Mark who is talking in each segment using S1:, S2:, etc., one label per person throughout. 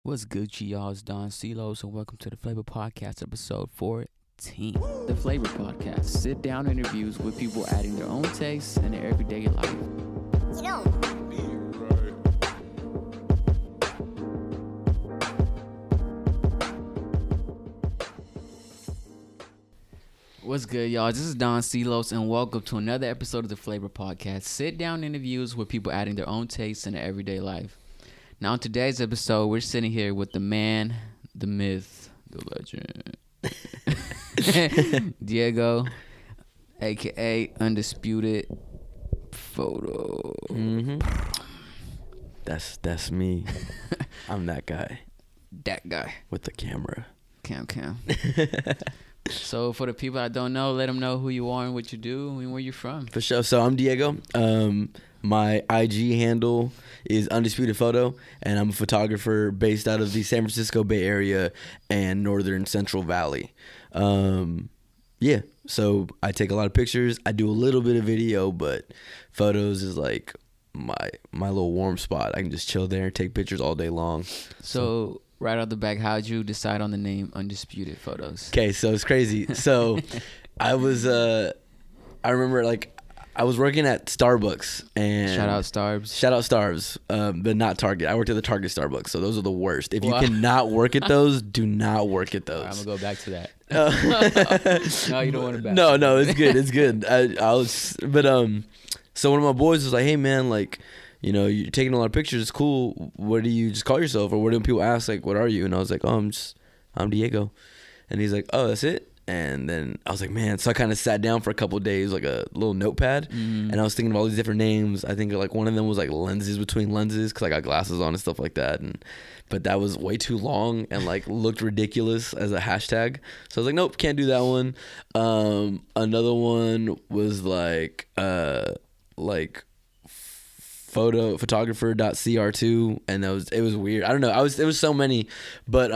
S1: What's Gucci, y'all? It's Don Celos, and welcome to the Flavor Podcast, episode 14. The Flavor Podcast. Sit down interviews with people adding their own tastes in their everyday life.
S2: You know.
S1: What's good, y'all? This is Don Celos, and welcome to another episode of the Flavor Podcast. Sit down interviews with people adding their own tastes in their everyday life. Now, in today's episode, we're sitting here with the man, the myth, the legend, Diego, a.k.a. Undisputed Photo.
S3: Mm-hmm. That's me. I'm that guy
S1: That guy.
S3: with the camera.
S1: Cam. So, for the people that don't know, let them know who you are and what you do and where you're from.
S3: For sure. So I'm Diego. My IG handle is Undisputed Photo, and I'm a photographer based out of the San Francisco Bay Area and Northern Central Valley. Yeah. So I take a lot of pictures. I do a little bit of video, but photos is like my little warm spot. I can just chill there and take pictures all day long.
S1: So right off the back, how'd you decide on the name Undisputed Photos?
S3: Okay, so it's crazy. So I remember I was working at Starbucks and
S1: Shout out Starbs.
S3: But not Target. I worked at the Target Starbucks, so those are the worst. If you cannot work at those, do not work at those.
S1: I'm gonna go back to that. No, you don't want to back.
S3: No, it's good. It's good. So one of my boys was like, "Hey man, you're taking a lot of pictures. It's cool. What do you just call yourself? Or what do people ask? Like, what are you?" And I was like, "Oh, I'm Diego." And he's like, "Oh, that's it?" And then I was like, man. So I kind of sat down for a couple of days, like a little notepad, and I was thinking of all these different names. I think like one of them was like lenses between lenses, because I got glasses on and stuff like that. But that was way too long and like looked ridiculous as a hashtag. So I was like, nope, can't do that one. Another one was photographer.cr2, and it was weird. I don't know. It was so many, but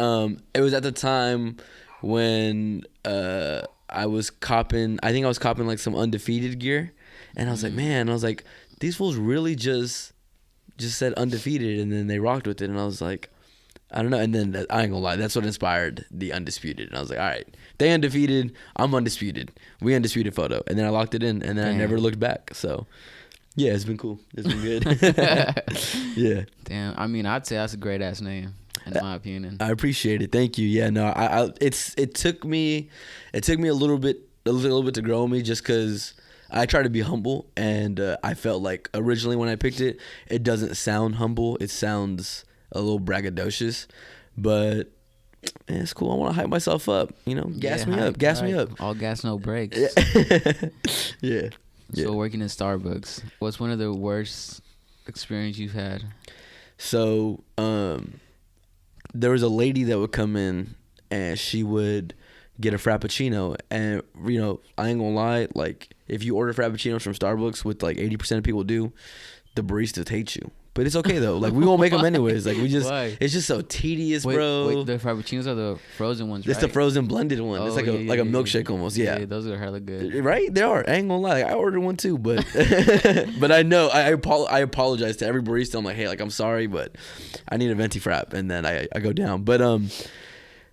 S3: it was at the time when I was copping like some Undefeated gear, and I was like, man, these fools really just said Undefeated, and then they rocked with it, and I was like, I don't know. And then I ain't gonna lie, that's what inspired the Undisputed, and I was like, all right, they undefeated, I'm undisputed, we Undisputed Photo, and then I locked it in, and then I never looked back. So yeah, it's been cool. It's been good. Yeah.
S1: Damn. I mean, I'd say that's a great ass name, in my opinion.
S3: I appreciate it. Thank you. Yeah. No. It took me a little bit to grow on me, just because I try to be humble, and I felt like originally when I picked it, it doesn't sound humble. It sounds a little braggadocious, but man, it's cool. I want to hype myself up. Gas me up.
S1: All gas, no brakes.
S3: Yeah.
S1: So working in Starbucks, what's one of the worst experience you've had?
S3: So there was a lady that would come in, and she would get a Frappuccino, and I ain't gonna lie, like if you order Frappuccinos from Starbucks, with like 80% of people do, the baristas hate you. But it's okay though. Like we won't make them anyways. Like
S1: Why?
S3: It's just so tedious, bro.
S1: Wait, the Frappuccinos are the frozen ones, right?
S3: It's the frozen blended one. It's like a milkshake almost. Yeah,
S1: those are hella good.
S3: Right? They are. I ain't gonna lie. I ordered one too, but but I know I apologize to every barista. I'm like, hey, I'm sorry, but I need a venti frap, and then I go down. But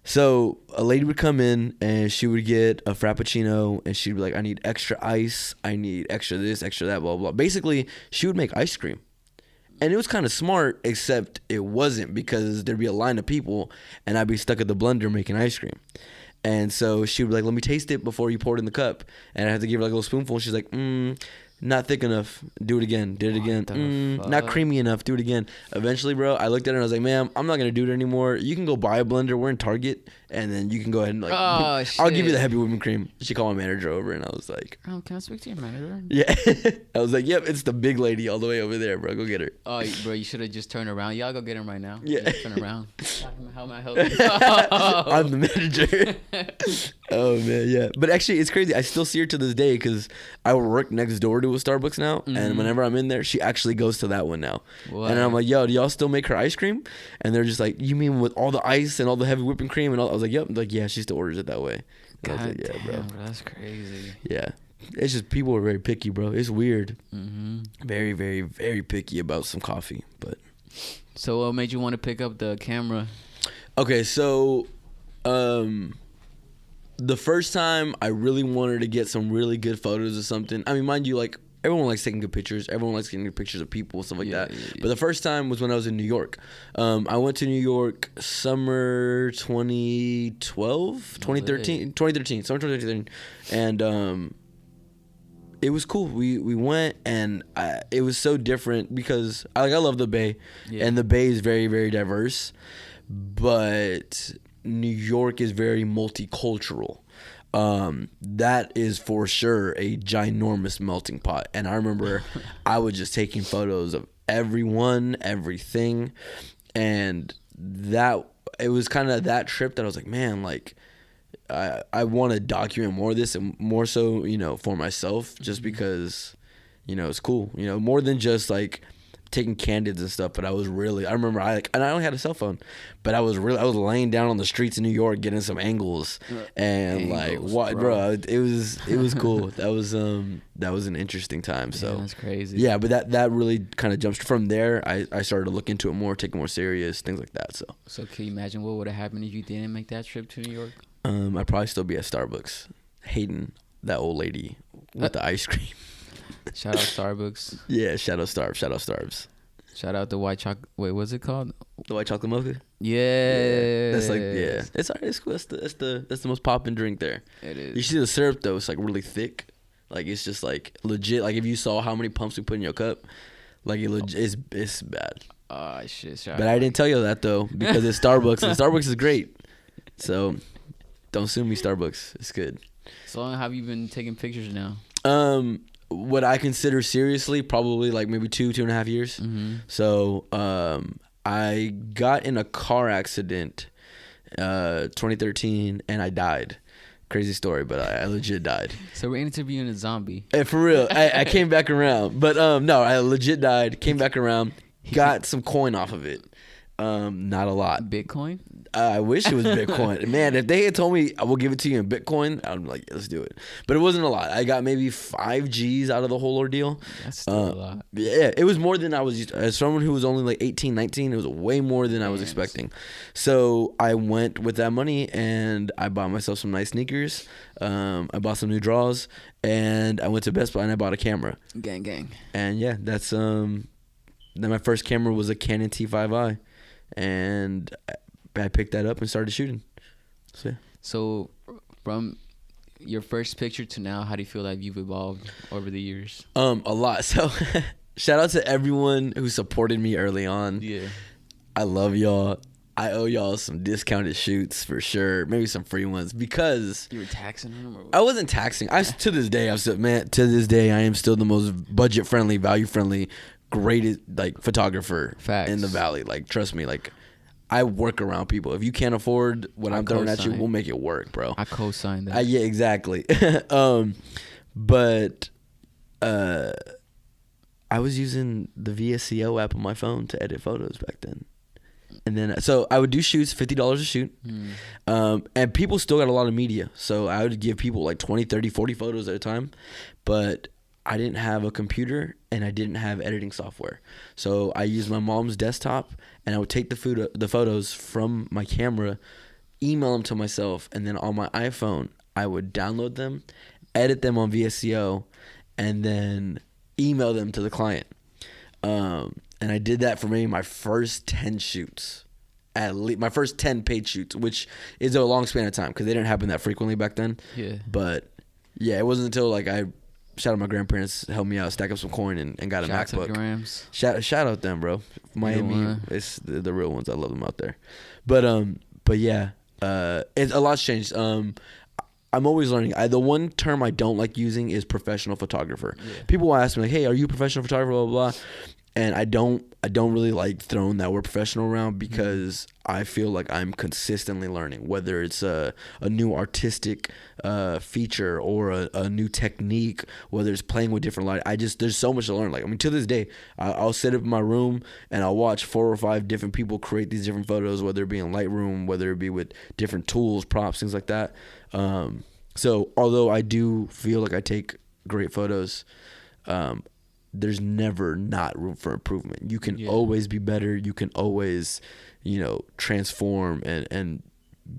S3: so a lady would come in, and she would get a Frappuccino, and she'd be like, I need extra ice, I need extra this, extra that, blah blah. Basically, she would make ice cream. And it was kind of smart, except it wasn't, because there'd be a line of people, and I'd be stuck at the blender making ice cream. And so she would be like, let me taste it before you pour it in the cup. And I had to give her like a little spoonful. She's like, not thick enough. Do it again. Did it again. Not creamy enough. Do it again. Eventually, bro, I looked at her and I was like, ma'am, I'm not going to do it anymore. You can go buy a blender. We're in Target. And then you can go ahead and I'll give you the heavy whipping cream. She called my manager over, and I was like,
S1: oh, can I speak to your manager?
S3: Yeah. I was like, yep, it's the big lady all the way over there, bro. Go get her.
S1: Oh, bro, you should have just turned around. Y'all go get him right now.
S3: Yeah.
S1: Turn around. How am I helping you?
S3: I'm the manager. Oh, man, yeah. But actually, it's crazy. I still see her to this day, because I work next door to a Starbucks now. And whenever I'm in there, she actually goes to that one now. What? And I'm like, yo, do y'all still make her ice cream? And they're just like, you mean with all the ice and all the heavy whipping cream and all? I was like, yep. Like, yeah, she still orders it that way.
S1: God,
S3: like, yeah,
S1: damn, bro, that's crazy.
S3: Yeah. It's just people are very picky, bro. It's weird.
S1: Mm-hmm.
S3: Very, very, very picky about some coffee. But
S1: so what made you want to pick up the camera
S3: Okay, so the first time I really wanted to get some really good photos of something. I mean, mind you, like everyone likes taking good pictures. Everyone likes getting good pictures of people and stuff like that. Yeah. But the first time was when I was in New York. I went to New York summer 2012, 2013, summer 2013. And it was cool. We went, and it was so different because I love the Bay. Yeah. And the Bay is very, very diverse. But New York is very multicultural. That is for sure a ginormous melting pot. And I remember I was just taking photos of everyone, everything. And it was kind of that trip that I was like, man, like, I want to document more of this, and more so, for myself, just because, it's cool, more than just like taking candids and stuff. But I remember and I only had a cell phone, but I was laying down on the streets of New York getting some angles, and bro, it was cool. That was an interesting time. So
S1: that's crazy.
S3: Yeah, but that really kind of jumps from there. I started to look into it more, take it more serious, things like that.
S1: So can you imagine what would have happened if you didn't make that trip to New York?
S3: I'd probably still be at Starbucks hating that old lady with the ice cream.
S1: Shout out Starbucks.
S3: Yeah, shout out Starbs.
S1: Shout out the white chocolate. Wait, what's it called?
S3: The white chocolate mocha.
S1: Yeah.
S3: That's it's alright. It's cool. That's the most poppin' drink there.
S1: It is.
S3: You see the syrup though? It's like really thick. Like it's just like legit. Like if you saw how many pumps we put in your cup, like it's bad.
S1: Oh shit!
S3: But I didn't tell you that though because it's Starbucks, and Starbucks is great. So don't sue me, Starbucks. It's good.
S1: So long have you been taking pictures now?
S3: What I consider seriously, probably like maybe 2.5 years.
S1: Mm-hmm.
S3: So I got in a car accident 2013 and I died. Crazy story, but I legit died.
S1: So we're interviewing a zombie.
S3: Hey, for real. I came back around. But no, I legit died, came back around, got some coin off of it. Not a lot.
S1: Bitcoin?
S3: I wish it was Bitcoin. Man, if they had told me I will give it to you in Bitcoin, I'm like, yeah, let's do it. But it wasn't a lot. I got maybe 5 G's out of the whole ordeal.
S1: That's still a lot.
S3: Yeah, it was more than I was used to. As someone who was only like 18, 19, it was way more than I was expecting. So I went with that money and I bought myself some nice sneakers. I bought some new draws, and I went to Best Buy and I bought a camera.
S1: Gang.
S3: And yeah, that's then my first camera was a Canon T5i, and I picked that up and started shooting.
S1: So from your first picture to now, how do you feel like you've evolved over the years?
S3: A lot. So shout out to everyone who supported me early on.
S1: Yeah.
S3: I love y'all. I owe y'all some discounted shoots for sure. Maybe some free ones because
S1: you were taxing them. Or what?
S3: I wasn't taxing. To this day, I am still the most budget friendly, value friendly, greatest like photographer in the Valley. Like, trust me, like, I work around people. If you can't afford what I'm throwing at you, we'll make it work, bro.
S1: I co-sign that.
S3: Yeah, exactly. But I was using the VSCO app on my phone to edit photos back then. And then, so I would do shoots, $50 a shoot. And people still got a lot of media. So I would give people like 20, 30, 40 photos at a time. But I didn't have a computer and I didn't have editing software. So I used my mom's desktop, and I would take the photos from my camera, email them to myself, and then on my iPhone, I would download them, edit them on VSCO, and then email them to the client. And I did that for maybe my first 10 shoots. At least my first 10 paid shoots, which is a long span of time because they didn't happen that frequently back then.
S1: Yeah.
S3: But yeah, it wasn't until like shout out my grandparents, helped me out, stack up some coin, and got a MacBook. Shout out them, bro. Miami, it's the real ones. I love them out there. But yeah, a lot's changed. I'm always learning. The one term I don't like using is professional photographer. Yeah. People will ask me like, "Hey, are you a professional photographer?" Blah blah blah. And I don't really like throwing that word professional around because I feel like I'm consistently learning, whether it's a new artistic feature or a new technique, whether it's playing with different light. There's so much to learn. Like, I mean, to this day, I'll sit up in my room and I'll watch 4 or 5 different people create these different photos, whether it be in Lightroom, whether it be with different tools, props, things like that. So although I do feel like I take great photos, there's never not room for improvement. You can always be better. You can always, transform and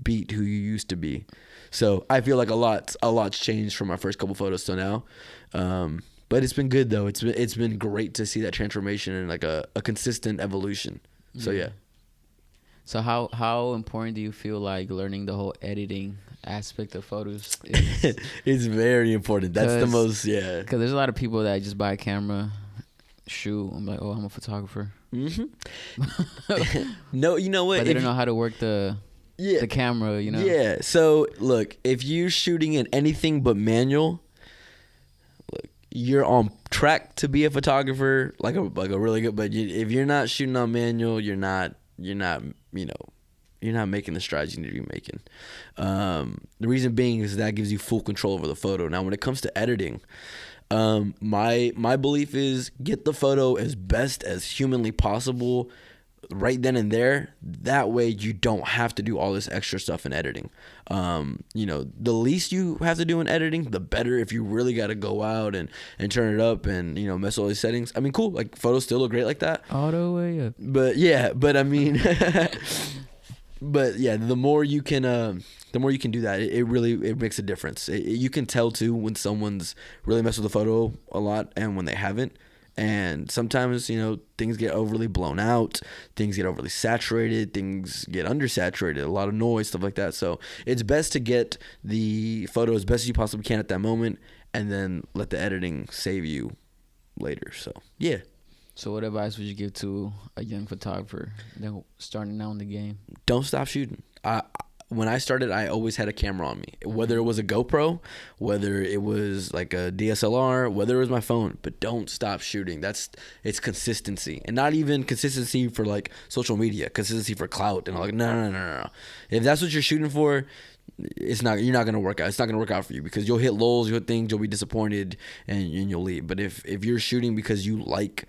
S3: beat who you used to be. So I feel like a lot's changed from my first couple photos till now. But it's been good though. It's been great to see that transformation and like a consistent evolution. So yeah.
S1: So how important do you feel like learning the whole editing aspect of photos is?
S3: It's very important. That's the most, yeah.
S1: Because there's a lot of people that just buy a camera, shoot. I'm like, oh, I'm a photographer.
S3: No, you know what?
S1: But they don't know how to work the camera,
S3: Yeah. So look, if you're shooting in anything but manual, look, you're on track to be a photographer, like a really good. But if you're not shooting on manual, you're not making the strides you need to be making. The reason being is that gives you full control over the photo. Now, when it comes to editing, my belief is get the photo as best as humanly possible right then and there. That way you don't have to do all this extra stuff in editing. The least you have to do in editing, the better. If you really got to go out and turn it up and mess with all these settings, I mean, cool, like photos still look great like that
S1: all the way up.
S3: But I mean but yeah, the more you can do that, it makes a difference. You can tell too when someone's really messed with the photo a lot and when they haven't. And sometimes, things get overly blown out, things get overly saturated, things get undersaturated, a lot of noise, stuff like that. So it's best to get the photo as best as you possibly can at that moment and then let the editing save you later. So, yeah.
S1: So what advice would you give to a young photographer that starting out in the game? Don't
S3: stop shooting. When I started, I always had a camera on me, whether it was a GoPro, whether it was like a DSLR, whether it was my phone, but don't stop shooting. It's consistency, and not even consistency for like social media, consistency for clout. And I'm like, no. If that's what you're shooting for, you're not going to work out. It's not going to work out for you because you'll hit lulls, you'll hit things, you'll be disappointed and you'll leave. But if you're shooting because you like,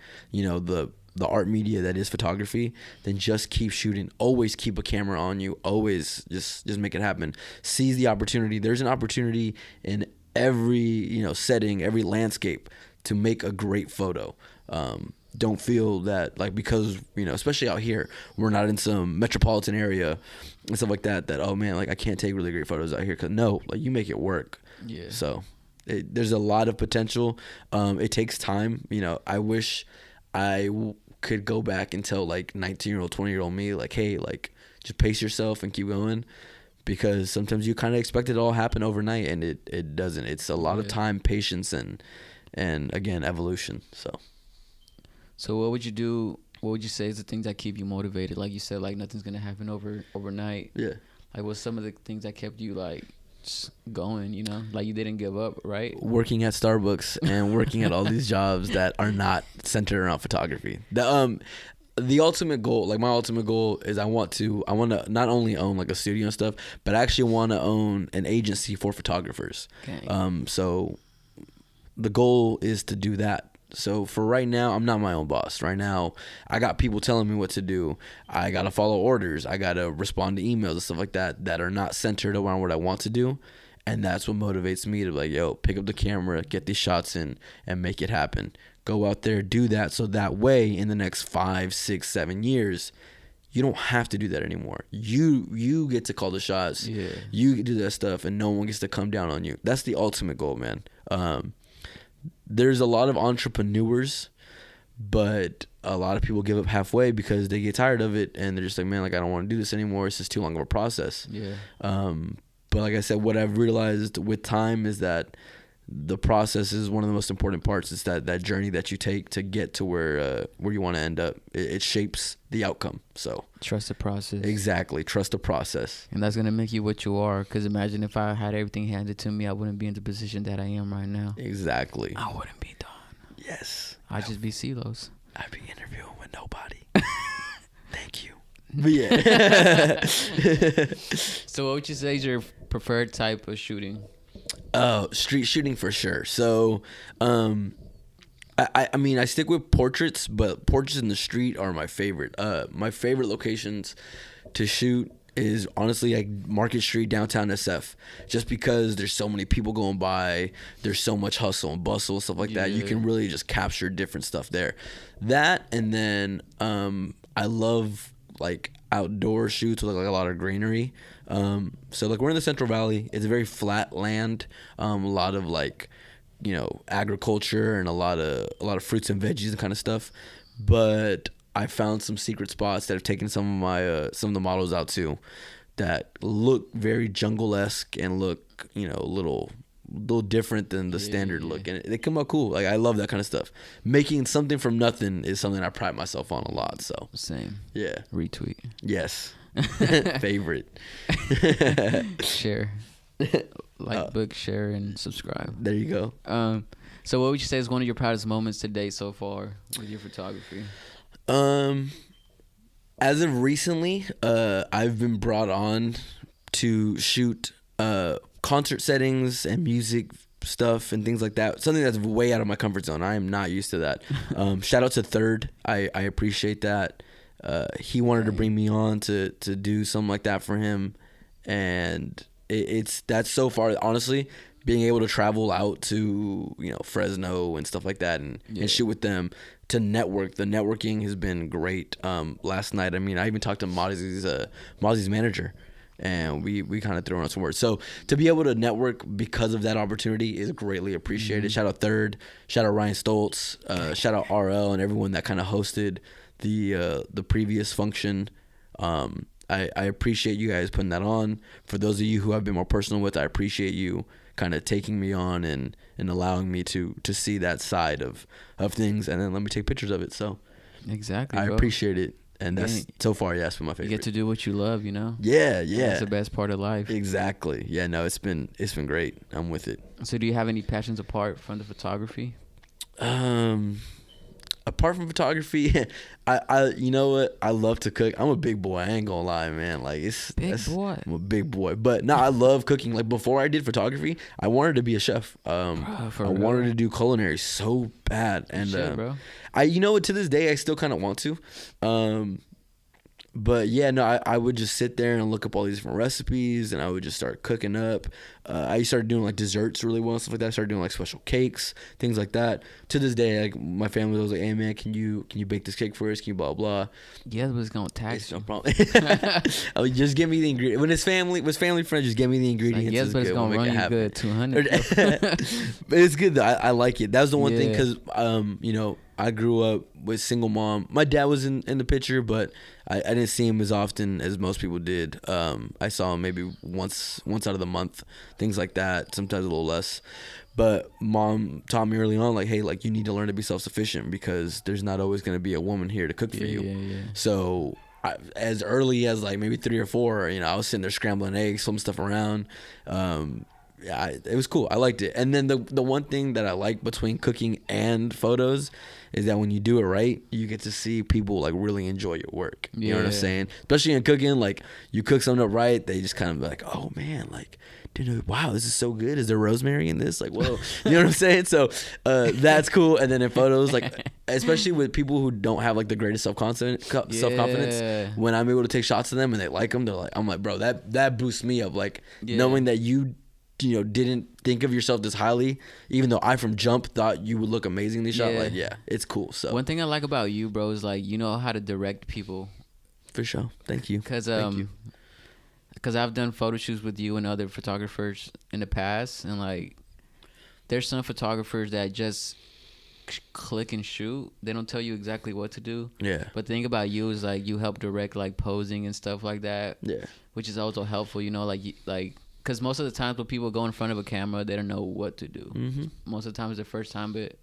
S3: the art media that is photography, then just keep shooting. Always keep a camera on you. Always just make it happen. Seize the opportunity. There's an opportunity in every setting, every landscape to make a great photo. Don't feel that like because especially out here, we're not in some metropolitan area and stuff like that oh man, like I can't take really great photos out here. Because no, like you make it work.
S1: Yeah.
S3: So there's a lot of potential. It takes time. I wish I could go back and tell like 19-year-old, 20-year-old me, like, hey, like just pace yourself and keep going, because sometimes you kind of expect it to all happen overnight and it doesn't. It's a lot of time, patience, and again, evolution. So
S1: what would you do? What would you say is the things that keep you motivated? Like you said, like nothing's gonna happen overnight.
S3: Yeah.
S1: Like what's some of the things that kept you like just going, like you didn't give up, right?
S3: Working at Starbucks and working at all these jobs that are not centered around photography. The ultimate goal, like my ultimate goal is I want to not only own like a studio and stuff, but I actually want to own an agency for photographers.
S1: Okay.
S3: So the goal is to do that. So for right now, I'm not my own boss. Right now, I got people telling me what to do. I got to follow orders. I got to respond to emails and stuff like that are not centered around what I want to do. And that's what motivates me to be like, yo, pick up the camera, get these shots in, and make it happen. Go out there, do that. So that way, in the next 5, 6, 7 years, you don't have to do that anymore. You get to call the shots.
S1: Yeah.
S3: You do that stuff, and no one gets to come down on you. That's the ultimate goal, man. There's a lot of entrepreneurs, but a lot of people give up halfway because they get tired of it and they're just like, man, like I don't want to do this anymore. It's just too long of a process.
S1: Yeah.
S3: But like I said, what I've realized with time is that the process is one of the most important parts. It's that journey that you take to get to where you want to end up. It shapes the outcome. So
S1: trust the process.
S3: Exactly. Trust the process.
S1: And that's going to make you what you are. Because imagine if I had everything handed to me, I wouldn't be in the position that I am right now.
S3: Exactly.
S1: I wouldn't be done.
S3: Yes.
S1: I'd just be CeeLos.
S3: I'd be interviewing with nobody. Thank you. But yeah.
S1: So what would you say is your preferred type of shooting?
S3: Street shooting for sure. So, I mean, I stick with portraits, but portraits in the street are my favorite. My favorite locations to shoot is honestly like Market Street, downtown SF, just because there's so many people going by, there's so much hustle and bustle, stuff like that. You can really just capture different stuff there. That, and then I love, like, outdoor shoots with like a lot of greenery. So like we're in the Central Valley. It's a very flat land. A lot of like, agriculture and a lot of fruits and veggies and kind of stuff. But I found some secret spots that have taken some of the models out to, that look very jungle-esque and look, a little different than the standard look, and they come out cool. Like I love that kind of stuff. Making something from nothing is something I pride myself on a lot. So
S1: same.
S3: Yeah.
S1: Retweet.
S3: Yes. Favorite.
S1: Share. Like, book, share, and subscribe.
S3: There you go.
S1: So what would you say is one of your proudest moments to date so far with your photography?
S3: As of recently, I've been brought on to shoot concert settings and music stuff and things like that. Something that's way out of my comfort zone. I am not used to that. Shout out to Third. I appreciate that. He wanted to bring me on to do something like that for him, and that's so far, honestly, being able to travel out to Fresno and stuff like that and shoot with them, to network. The networking has been great. Last night, I even talked to Mozzie's manager, and we kind of threw on some words. So to be able to network because of that opportunity is greatly appreciated. Shout out Third, shout out Ryan Stoltz, shout out RL and everyone that kind of hosted the previous function. I appreciate you guys putting that on. For those of you who I've been more personal with, I appreciate you kind of taking me on and allowing me to see that side of things, and then let me take pictures of it. So
S1: exactly,
S3: I
S1: bro.
S3: appreciate it. And that's so far, that's been my favorite.
S1: You get to do what you love,
S3: Yeah.
S1: That's the best part of life.
S3: Exactly. Yeah, no, it's been great. I'm with it.
S1: So do you have any passions apart from the photography?
S3: Apart from photography, I you know what? I love to cook. I'm a big boy. I ain't gonna lie, man. Like I'm a big boy. But no, I love cooking. Like before I did photography, I wanted to be a chef. I wanted to do culinary so bad. And
S1: shit, bro.
S3: To this day I still kind of want to. But yeah, no, I would just sit there and look up all these different recipes, and I would just start cooking up. I started doing like desserts really well and stuff like that. I started doing like special cakes, things like that. To this day, like my family was like, "Hey man, can you bake this cake for us? Can you blah blah?"
S1: Yeah, but it's gonna tax you.
S3: No problem. Just give me the ingredients. When it's family friends, just give me the ingredients.
S1: Like, yes, but it's gonna run you good 200.
S3: But it's good though. I like it. That was the one thing, because I grew up with single mom. My dad was in the picture, but I didn't see him as often as most people did. I saw him maybe once out of the month, things like that, sometimes a little less. But mom taught me early on, like, hey, like, you need to learn to be self-sufficient, because there's not always going to be a woman here to cook for you. Yeah. So as early as like maybe 3 or 4, I was sitting there scrambling eggs, flipping stuff around. It was cool. I liked it. And then the one thing that I like between cooking and photos is that when you do it right, you get to see people like really enjoy your work. You know what I'm saying? Especially in cooking, like you cook something up right, they just kind of be like, oh man, like, dude, wow, this is so good. Is there rosemary in this? Like, whoa. You know what I'm saying? So that's cool. And then in photos, like, especially with people who don't have like the greatest self-confidence, when I'm able to take shots of them and they like them, I'm like, bro, that boosts me up. Like knowing that you didn't think of yourself this highly, even though I from jump thought you would look amazingly shot. Like, it's cool. So
S1: one thing I like about you, bro, is like, you know how to direct people.
S3: For sure. Thank you.
S1: Thank you. Because I've done photo shoots with you and other photographers in the past, and like, there's some photographers that just click and shoot. They don't tell you exactly what to do. Yeah. But the thing about you is like, you help direct like posing and stuff like that. Yeah. Which is also helpful, because most of the times when people go in front of a camera, they don't know what to do. Mm-hmm. Most of the time it's their first time, but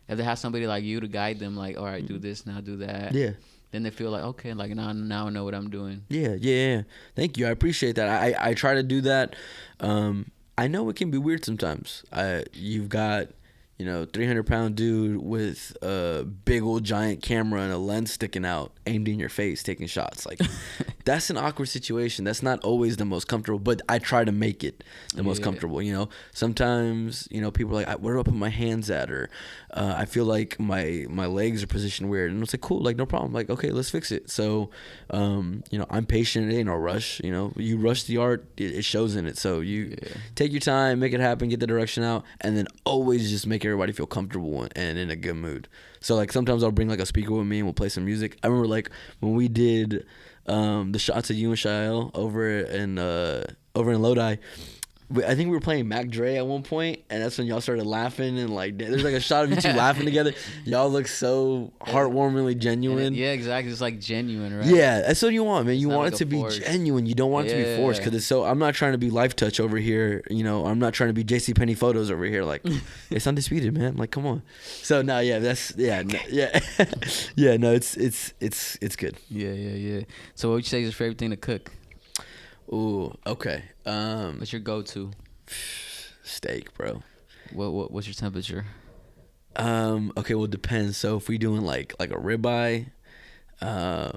S1: if they have somebody like you to guide them, like, all right, do this, now do that. Yeah. Then they feel like, okay, like now I know what I'm doing.
S3: Yeah. Thank you. I appreciate that. I try to do that. I know it can be weird sometimes. You've got, 300-pound dude with a big old giant camera and a lens sticking out, aimed in your face, taking shots. Like, that's an awkward situation. That's not always the most comfortable, but I try to make it the most comfortable. Sometimes, people are like, where do I put my hands at? Or I feel like my legs are positioned weird. And it's like, cool, like, no problem. Like, okay, let's fix it. So, I'm patient. It ain't no rush. You rush the art, it shows in it. So you take your time, make it happen, get the direction out, and then always just make everybody feel comfortable and in a good mood. So like sometimes I'll bring like a speaker with me and we'll play some music. I remember like when we did The shots of you and Shael over in Lodi. I think we were playing Mac Dre at one point, and that's when y'all started laughing, and like there's like a shot of you two laughing together. Y'all look so heartwarmingly genuine.
S1: Yeah, exactly. It's like genuine, right?
S3: Yeah, that's what you want, man. You
S1: It's not
S3: want
S1: like
S3: it to
S1: a
S3: be
S1: force.
S3: genuine. You don't want it to be forced, because it's so. I'm not trying to be Life Touch over here. You know, I'm not trying to be JCPenney photos over here. Like, it's Undisputed, man. Like, come on. So no, yeah, that's yeah, no, yeah, yeah. No, it's good.
S1: Yeah. So what would you say is your favorite thing to cook?
S3: Ooh, okay.
S1: What's your go-to?
S3: Steak, bro.
S1: What's your temperature?
S3: Okay, well, it depends. So if we doing like a ribeye, I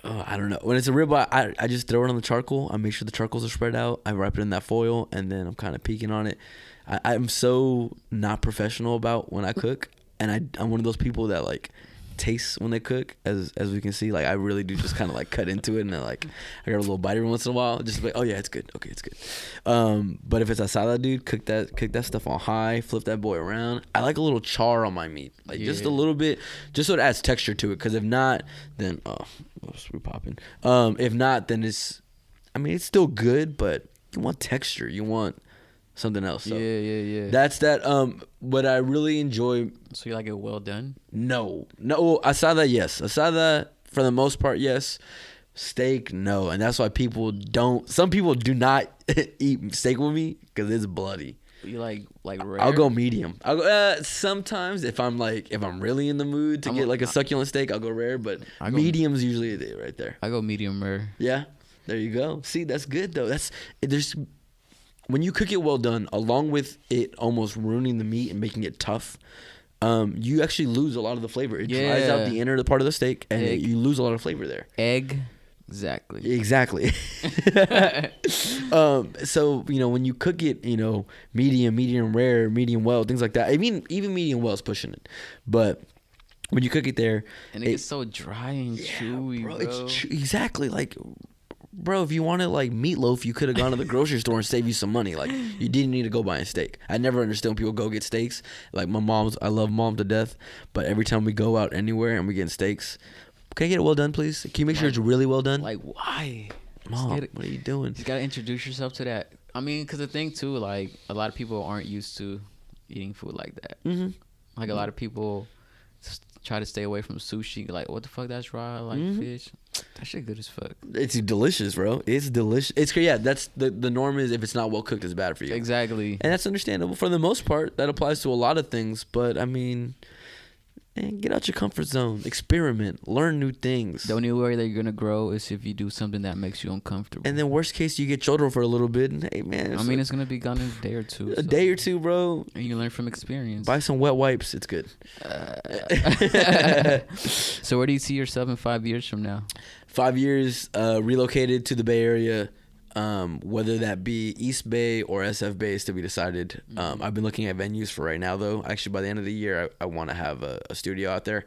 S3: don't know. When it's a ribeye, I just throw it on the charcoal. I make sure the charcoals are spread out. I wrap it in that foil, and then I'm kind of peeking on it. I'm so not professional about when I cook, and I'm one of those people that like taste when they cook, as we can see. Like, I really do just kind of like cut into it, and then like I got a little bite every once in a while, just like, oh yeah, it's good, okay, it's good. But if it's asada, dude, cook that stuff on high, flip that boy around. I like a little char on my meat, like just a little bit, just so it adds texture to it, because if not, then we're popping. If not, then it's still good, but you want texture, you want something else. So
S1: Yeah.
S3: that's that. What I really enjoy.
S1: So you like it well done?
S3: No. Asada, yes. Asada, for the most part, yes. Steak, no. And that's why some people do not eat steak with me, because it's bloody.
S1: You like rare?
S3: I'll go medium. I'll go sometimes if I'm really in the mood to get like a succulent steak, I'll go rare. But medium's usually it right there.
S1: I go medium rare.
S3: Yeah, there you go. See, that's good though. When you cook it well done, along with it almost ruining the meat and making it tough, you actually lose a lot of the flavor. It dries out the inner part of the steak, and you lose a lot of flavor there. Exactly. So, when you cook it, medium rare, medium well, things like that. I mean, even medium well is pushing it. But when you cook it there,
S1: and it gets so dry and chewy, bro.
S3: Exactly. Like, bro, if you wanted like meatloaf, you could have gone to the grocery store and saved you some money. Like, you didn't need to go buy a steak. I never understood when people go get steaks. Like, I love mom to death, but every time we go out anywhere and we get steaks, can I get it well done, please? Can you make sure it's really well done?
S1: Like, why?
S3: Mom, what are you doing?
S1: You gotta introduce yourself to that. I mean, because the thing too, like, a lot of people aren't used to eating food like that.
S3: Mm-hmm.
S1: Like, a lot of people try to stay away from sushi. Like, what the fuck? That's raw. Like fish. That shit good as fuck.
S3: It's delicious, bro. It's delicious. It's yeah. That's the norm is if it's not well cooked, it's bad for you.
S1: Exactly.
S3: And that's understandable for the most part. That applies to a lot of things. But I mean, man, get out your comfort zone. Experiment. Learn new things.
S1: The only way that you're gonna grow is if you do something that makes you uncomfortable.
S3: And then worst case, you get children for a little bit. And hey, man.
S1: It's gonna be gone in a day or two.
S3: A day or two, bro.
S1: And you learn from experience.
S3: Buy some wet wipes. It's good.
S1: So where do you see yourself in 5 years from now?
S3: 5 years, relocated to the Bay Area, whether that be East Bay or SF Bay is to be decided. I've been looking at venues for right now, though. Actually, by the end of the year, I want to have a studio out there.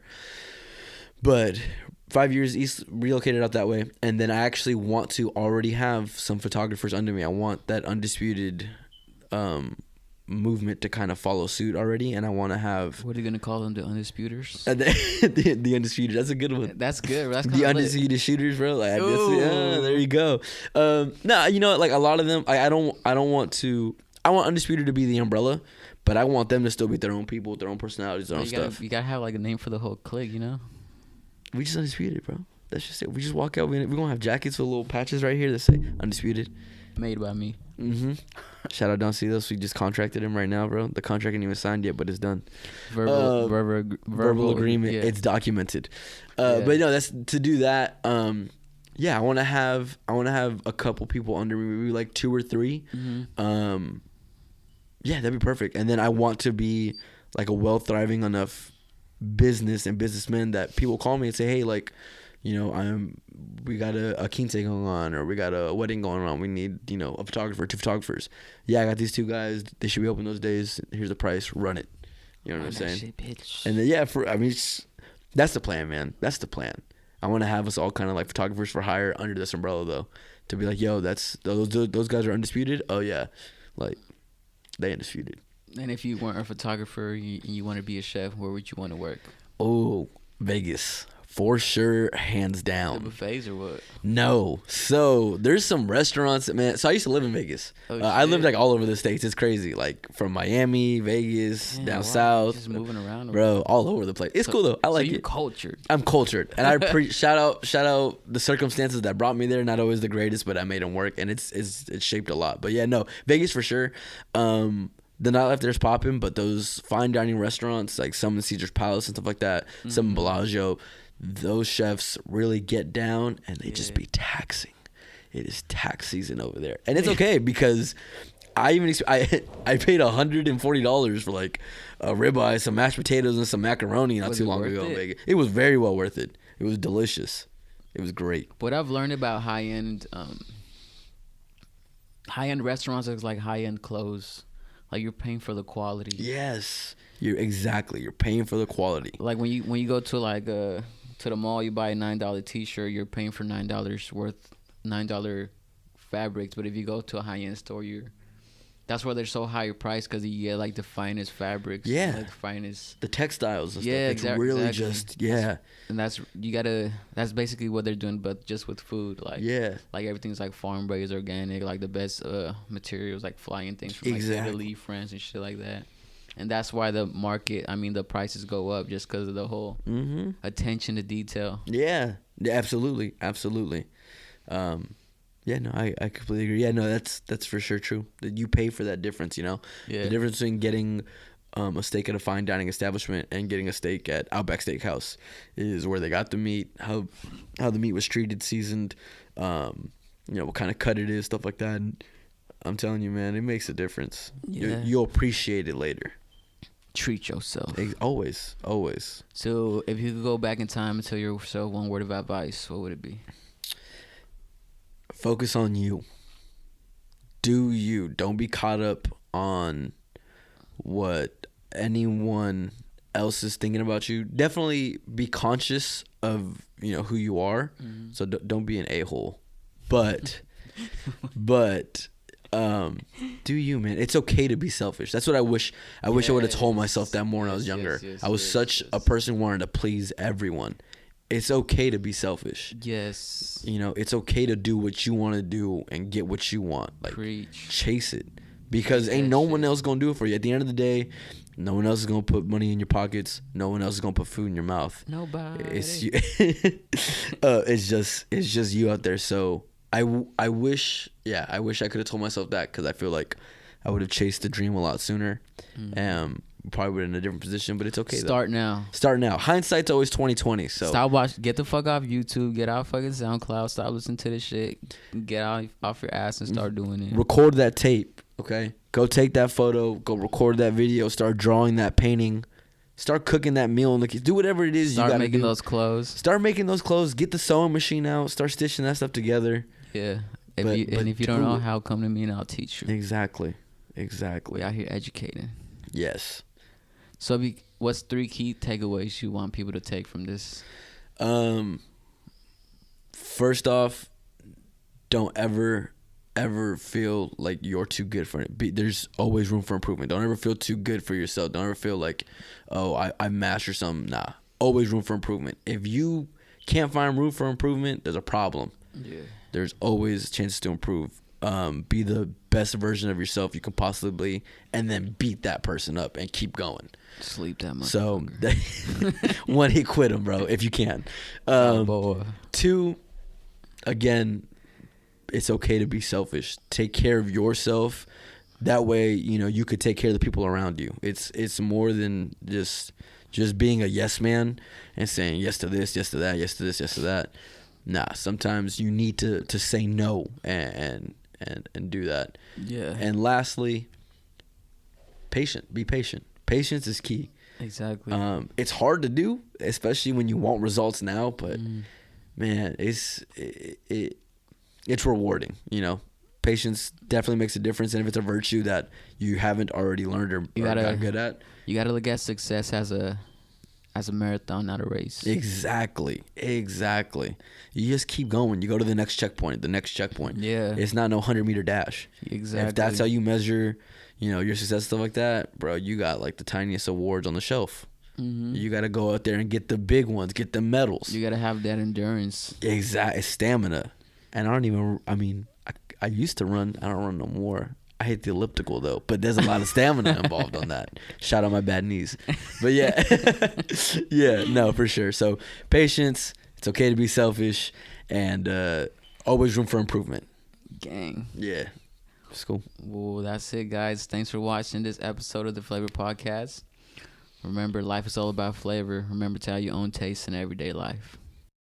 S3: But 5 years East, relocated out that way. And then I actually want to already have some photographers under me. I want that Undisputed movement to kind of follow suit already, and I want to have.
S1: What are you gonna call them? The Undisputers?
S3: The Undisputed. That's a good one.
S1: That's good. That's
S3: the Undisputed shooters, bro. Like, yeah, there you go. No, you know, like a lot of them. I don't want to. I want Undisputed to be the umbrella, but I want them to still be their own people, with their own personalities, their own stuff.
S1: You gotta have like a name for the whole clique, you know.
S3: We just Undisputed, bro. That's just it. We just walk out. We're gonna have jackets with little patches right here that say Undisputed.
S1: Made by me.
S3: Mm-hmm. Shout out Don Celos. We just contracted him right now, bro. The contract ain't even signed yet, but it's done. Verbal agreement. Yeah. It's documented. But no, that's to do that. Yeah, I want to have a couple people under me, maybe like 2 or 3. Mm-hmm. Yeah, that'd be perfect. And then I want to be like a well-thriving enough business and businessman that people call me and say, hey, like, you know, we got a quince going on, or we got a wedding going on. We need, you know, a photographer, 2 photographers. Yeah, I got these 2 guys. They should be open those days. Here's the price. Run it. You know what I'm saying?
S1: Shit, bitch.
S3: And then, yeah, that's the plan, man. That's the plan. I want to have us all kind of like photographers for hire under this umbrella, though, to be like, yo, those guys are Undisputed. Oh yeah, like they Undisputed.
S1: And if you weren't a photographer, you want to be a chef, where would you want to work?
S3: Oh, Vegas. For sure, hands
S1: The
S3: down.
S1: buffets or what?
S3: No. So there's some restaurants that, man. So I used to live in Vegas.
S1: Oh,
S3: I lived
S1: shit.
S3: like all over the states. It's crazy. Like from Miami, Vegas,
S1: Damn,
S3: down
S1: wow,
S3: south,
S1: just moving around,
S3: bro, all over the place. It's cool though. I like
S1: so you
S3: it.
S1: cultured.
S3: I'm cultured, and I shout out the circumstances that brought me there. Not always the greatest, but I made them work, and it's shaped a lot. But yeah, no, Vegas for sure. The nightlife there's popping, but those fine dining restaurants like some in Caesar's Palace and stuff like that, some in Bellagio, those chefs really get down and they just be taxing. It is tax season over there, and it's okay because I paid $140 for like a ribeye, some mashed potatoes, and some macaroni not too long ago in Vegas. It was very well worth it. It was delicious. It was great.
S1: What I've learned about high end restaurants is like high end clothes. Like you're paying for the quality.
S3: Yes, you're paying for the quality.
S1: Like when you go to like to the mall, you buy a $9 T-shirt, you're paying for $9 worth $9 fabrics. But if you go to a high end store, that's why they're so high priced because you get like the finest fabrics.
S3: Yeah,
S1: like the finest.
S3: The textiles and stuff.
S1: Yeah,
S3: It's really
S1: exactly.
S3: just yeah.
S1: And that's basically what they're doing, but just with food. Like like everything's like farm raised, organic, like the best materials, like flying things from like Italy, France, and shit like that. And that's why the prices go up just because of the whole attention to detail.
S3: Yeah, absolutely. Yeah, no, I completely agree. Yeah, no, that's for sure true. That you pay for that difference, you know?
S1: Yeah.
S3: The difference between getting a steak at a fine dining establishment and getting a steak at Outback Steakhouse is where they got the meat, how the meat was treated, seasoned, what kind of cut it is, stuff like that. And I'm telling you, man, it makes a difference.
S1: Yeah.
S3: You'll appreciate it later.
S1: Treat yourself.
S3: Always.
S1: So if you could go back in time and tell yourself one word of advice, what would it be?
S3: Focus on you. Do you. Don't be caught up on what anyone else is thinking about you. Definitely be conscious of, who you are. Mm-hmm. So don't be an a-hole. But do you, man. It's okay to be selfish. That's what I wish I would have told myself that more when I was younger. I was such a person who wanted to please everyone. It's okay to be selfish.
S1: Yes.
S3: It's okay to do what you want to do and get what you want. Like,
S1: preach.
S3: Chase it. Because ain't no one else going to do it for you. At the end of the day, no one else is going to put money in your pockets. No one else is going to put food in your mouth.
S1: Nobody.
S3: It's you. It's just you out there. So I wish I could have told myself that because I feel like I would have chased the dream a lot sooner. Probably would in a different position, but it's okay.
S1: Start
S3: now. Hindsight's always 20/20. So
S1: get the fuck off YouTube, get off fucking SoundCloud, stop listening to this shit, get off your ass and start doing it.
S3: Record that tape, okay? Go take that photo, go record that video, start drawing that painting, start cooking that meal in the kitchen. Do whatever it is you gotta do.
S1: Start making those clothes.
S3: Start making those clothes. Get the sewing machine out. Start stitching that stuff together.
S1: Yeah. If you don't know how, come to me and I'll teach you.
S3: Exactly.
S1: We out here educating.
S3: Yes.
S1: So, what's 3 key takeaways you want people to take from this?
S3: First off, don't ever feel like you're too good for it. There's always room for improvement. Don't ever feel too good for yourself. Don't ever feel like, I mastered something. Nah, always room for improvement. If you can't find room for improvement, there's a problem.
S1: Yeah.
S3: There's always chances to improve. Be the best version of yourself you can possibly, and then beat that person up and keep going.
S1: Sleep that much.
S3: So, one, he quit him, bro, if you can. 2, again, it's okay to be selfish. Take care of yourself. That way, you could take care of the people around you. It's more than just being a yes man and saying yes to this, yes to that, yes to this, yes to that. Nah, sometimes you need to say no and do that.
S1: Yeah.
S3: And lastly, be patient. Patience is key.
S1: Exactly.
S3: It's hard to do, especially when you want results now, but man, it's rewarding, Patience definitely makes a difference, and if it's a virtue that you haven't already learned or got good at,
S1: you got to look at success as a marathon, not a race.
S3: Exactly. You just keep going. You go to the next checkpoint.
S1: Yeah.
S3: It's not no 100-meter dash.
S1: Exactly.
S3: If that's how you measure, your success, stuff like that, bro, you got like the tiniest awards on the shelf. You got to go out there and get the big ones, get the medals.
S1: You got to have that endurance.
S3: Exactly, stamina. And I used to run. I don't run no more. I hate the elliptical though, but there's a lot of stamina involved on that. Shout out my bad knees. But yeah, yeah, no, for sure. So patience. It's okay to be selfish, and always room for improvement.
S1: Gang.
S3: Yeah, it's cool.
S1: Well, that's it, guys. Thanks for watching this episode of the Flavor Podcast. Remember, life is all about flavor. Remember to have your own taste in everyday life.